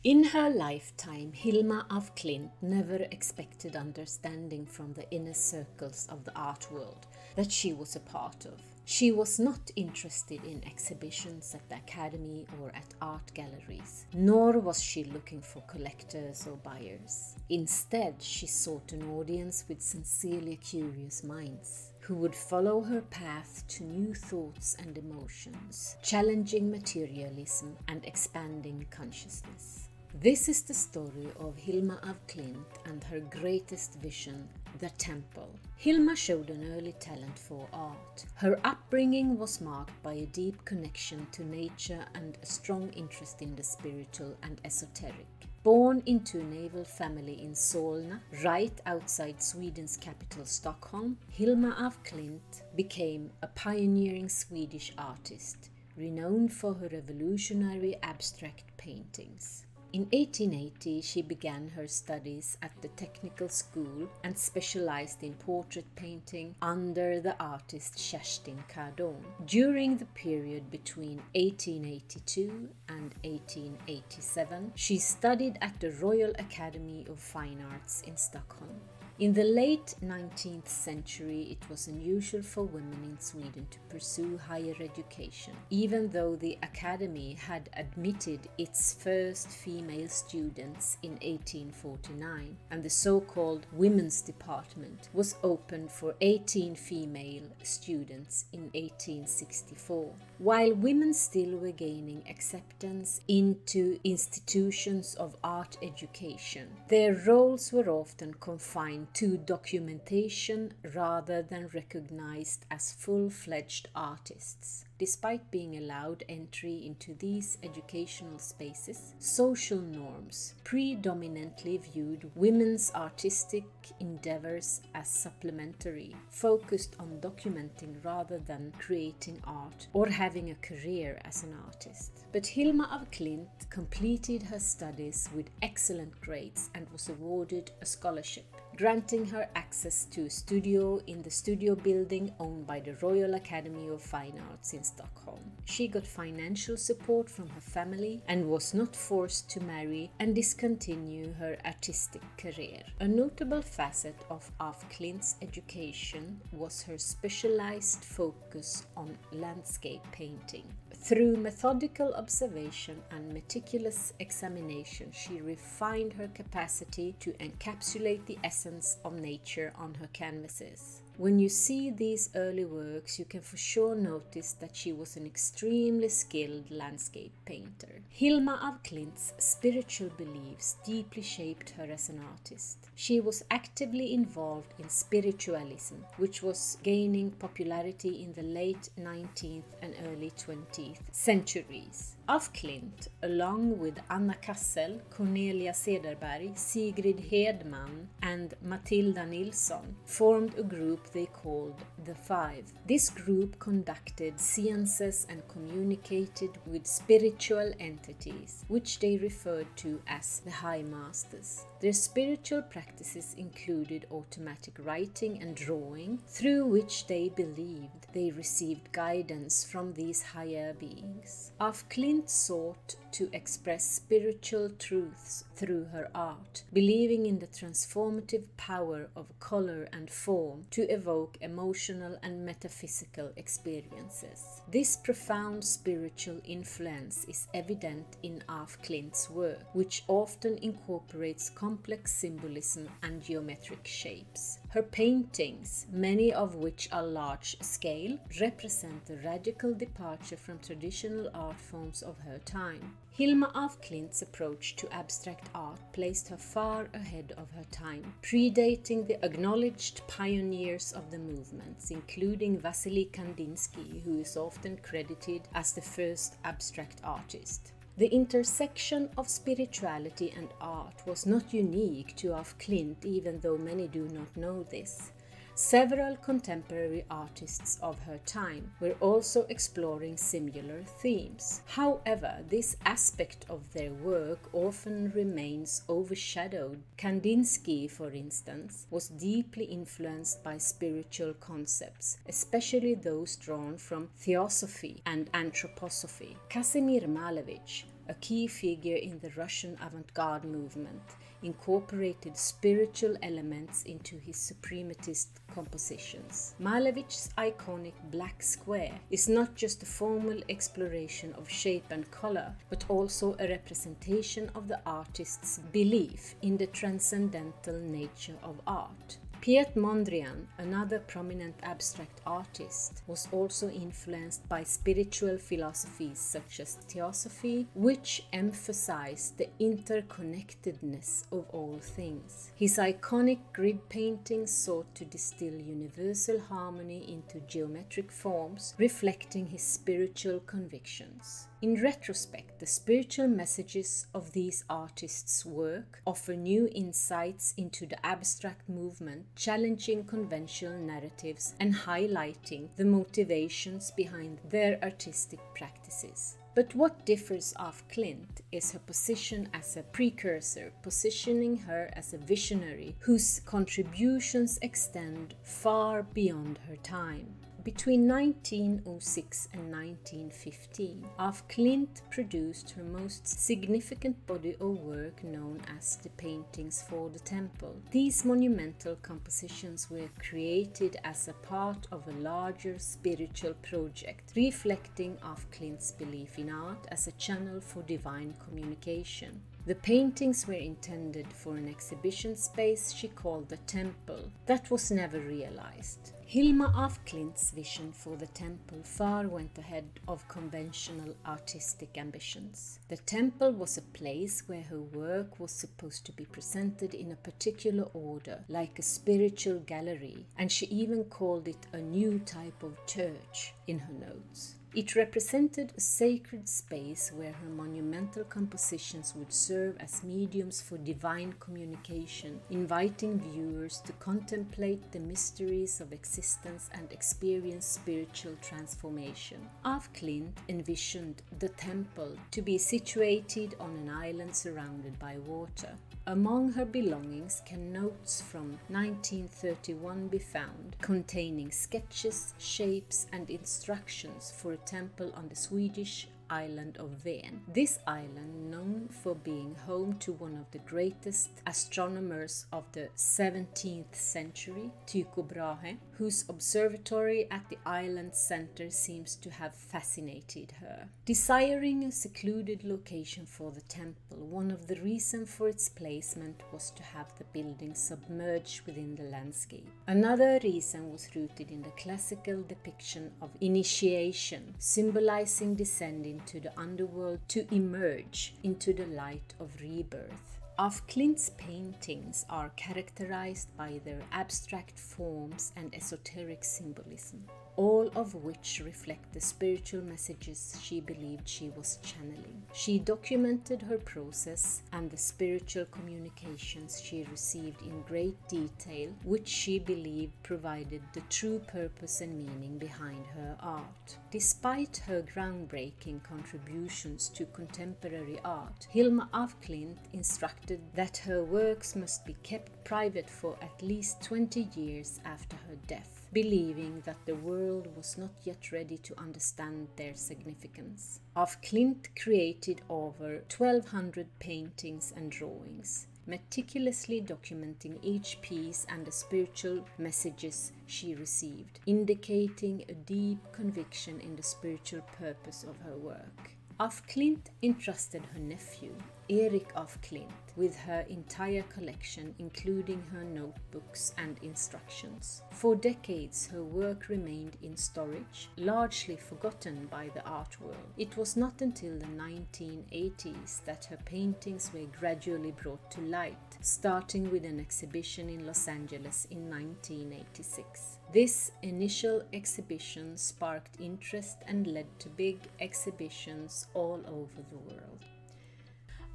In her lifetime, Hilma af Klint never expected understanding from the inner circles of the art world that she was a part of. She was not interested in exhibitions at the academy or at art galleries, nor was she looking for collectors or buyers. Instead, she sought an audience with sincerely curious minds, who would follow her path to new thoughts and emotions, challenging materialism and expanding consciousness. This is the story of Hilma af Klint and her greatest vision, the temple. Hilma showed an early talent for art. Her upbringing was marked by a deep connection to nature and a strong interest in the spiritual and esoteric. Born into a naval family in Solna, right outside Sweden's capital Stockholm, Hilma af Klint became a pioneering Swedish artist, renowned for her revolutionary abstract paintings. In 1880, she began her studies at the technical school and specialized in portrait painting under the artist Kerstin Cardon. During the period between 1882 and 1887, she studied at the Royal Academy of Fine Arts in Stockholm. In the late 19th century, it was unusual for women in Sweden to pursue higher education, even though the academy had admitted its first female students in 1849, and the so-called women's department was opened for 18 female students in 1864. While women still were gaining acceptance into institutions of art education, their roles were often confined to documentation rather than recognized as full-fledged artists. Despite being allowed entry into these educational spaces, social norms predominantly viewed women's artistic endeavors as supplementary, focused on documenting rather than creating art or having a career as an artist. But Hilma af Klint completed her studies with excellent grades and was awarded a scholarship, granting her access to a studio in the studio building owned by the Royal Academy of Fine Arts in Stockholm. She got financial support from her family and was not forced to marry and discontinue her artistic career. A notable facet of af Klint's education was her specialized focus on landscape painting. Through methodical observation and meticulous examination, she refined her capacity to encapsulate the essence of nature on her canvases. When you see these early works, you can for sure notice that she was an extremely skilled landscape painter. Hilma af Klint's spiritual beliefs deeply shaped her as an artist. She was actively involved in spiritualism, which was gaining popularity in the late 19th and early 20th centuries. Af Klint, along with Anna Kassel, Cornelia Cederberg, Sigrid Hedman and Matilda Nilsson, formed a group they called the Five. This group conducted seances and communicated with spiritual entities, which they referred to as the High Masters. Their spiritual practices included automatic writing and drawing, through which they believed they received guidance from these higher beings. Af Klint sought to express spiritual truths through her art, believing in the transformative power of color and form to evoke emotional and metaphysical experiences. This profound spiritual influence is evident in af Klint's work, which often incorporates complex symbolism and geometric shapes. Her paintings, many of which are large scale, represent a radical departure from traditional art forms of her time. Hilma af Klint's approach to abstract art placed her far ahead of her time, predating the acknowledged pioneers of the movements, including Wassily Kandinsky, who is often credited as the first abstract artist. The intersection of spirituality and art was not unique to af Klint, even though many do not know this. Several contemporary artists of her time were also exploring similar themes. However, this aspect of their work often remains overshadowed. Kandinsky, for instance, was deeply influenced by spiritual concepts, especially those drawn from theosophy and anthroposophy. Kazimir Malevich, a key figure in the Russian avant-garde movement, incorporated spiritual elements into his suprematist compositions. Malevich's iconic black square is not just a formal exploration of shape and color, but also a representation of the artist's belief in the transcendental nature of art. Piet Mondrian, another prominent abstract artist, was also influenced by spiritual philosophies such as theosophy, which emphasized the interconnectedness of all things. His iconic grid paintings sought to distill universal harmony into geometric forms, reflecting his spiritual convictions. In retrospect, the spiritual messages of these artists' work offer new insights into the abstract movement, challenging conventional narratives and highlighting the motivations behind their artistic practices. But what differs of Klint is her position as a precursor, positioning her as a visionary whose contributions extend far beyond her time. Between 1906 and 1915, af Klint produced her most significant body of work known as the Paintings for the Temple. These monumental compositions were created as a part of a larger spiritual project, reflecting af Klint's belief in art as a channel for divine communication. The paintings were intended for an exhibition space she called the Temple. That was never realized. Hilma af Klint's vision for the temple far went ahead of conventional artistic ambitions. The temple was a place where her work was supposed to be presented in a particular order, like a spiritual gallery, and she even called it a new type of church in her notes. It represented a sacred space where her monumental compositions would serve as mediums for divine communication, inviting viewers to contemplate the mysteries of existence and experience spiritual transformation. Af Klint envisioned the temple to be situated on an island surrounded by water. Among her belongings can notes from 1931 be found, containing sketches, shapes, and instructions for a temple on the Swedish island of Ven. This island, known for being home to one of the greatest astronomers of the 17th century, Tycho Brahe, whose observatory at the island's center seems to have fascinated her. Desiring a secluded location for the temple, one of the reasons for its placement was to have the building submerged within the landscape. Another reason was rooted in the classical depiction of initiation, symbolizing descending to the underworld to emerge into the light of rebirth. Af Klint's paintings are characterized by their abstract forms and esoteric symbolism, all of which reflect the spiritual messages she believed she was channeling. She documented her process and the spiritual communications she received in great detail, which she believed provided the true purpose and meaning behind her art. Despite her groundbreaking contributions to contemporary art, Hilma af Klint instructed that her works must be kept private for at least 20 years after her death, believing that the world was not yet ready to understand their significance. Af Klint created over 1,200 paintings and drawings, meticulously documenting each piece and the spiritual messages she received, indicating a deep conviction in the spiritual purpose of her work. Af Klint entrusted her nephew, Erik af Klint, with her entire collection, including her notebooks and instructions. For decades, her work remained in storage, largely forgotten by the art world. It was not until the 1980s that her paintings were gradually brought to light, starting with an exhibition in Los Angeles in 1986. This initial exhibition sparked interest and led to big exhibitions all over the world.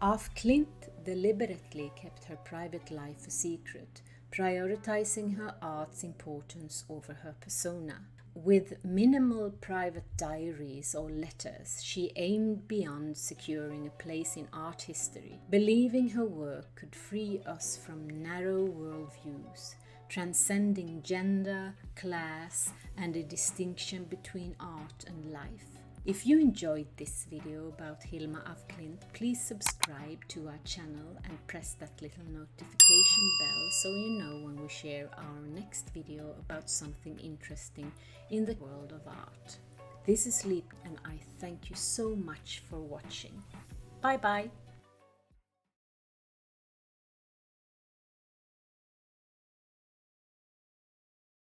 Af Klint deliberately kept her private life a secret, prioritizing her art's importance over her persona. With minimal private diaries or letters, she aimed beyond securing a place in art history, believing her work could free us from narrow worldviews, transcending gender, class, and the distinction between art and life. If you enjoyed this video about Hilma af Klint, please subscribe to our channel and press that little notification bell so you know when we share our next video about something interesting in the world of art. This is Lip and I thank you so much for watching. Bye bye!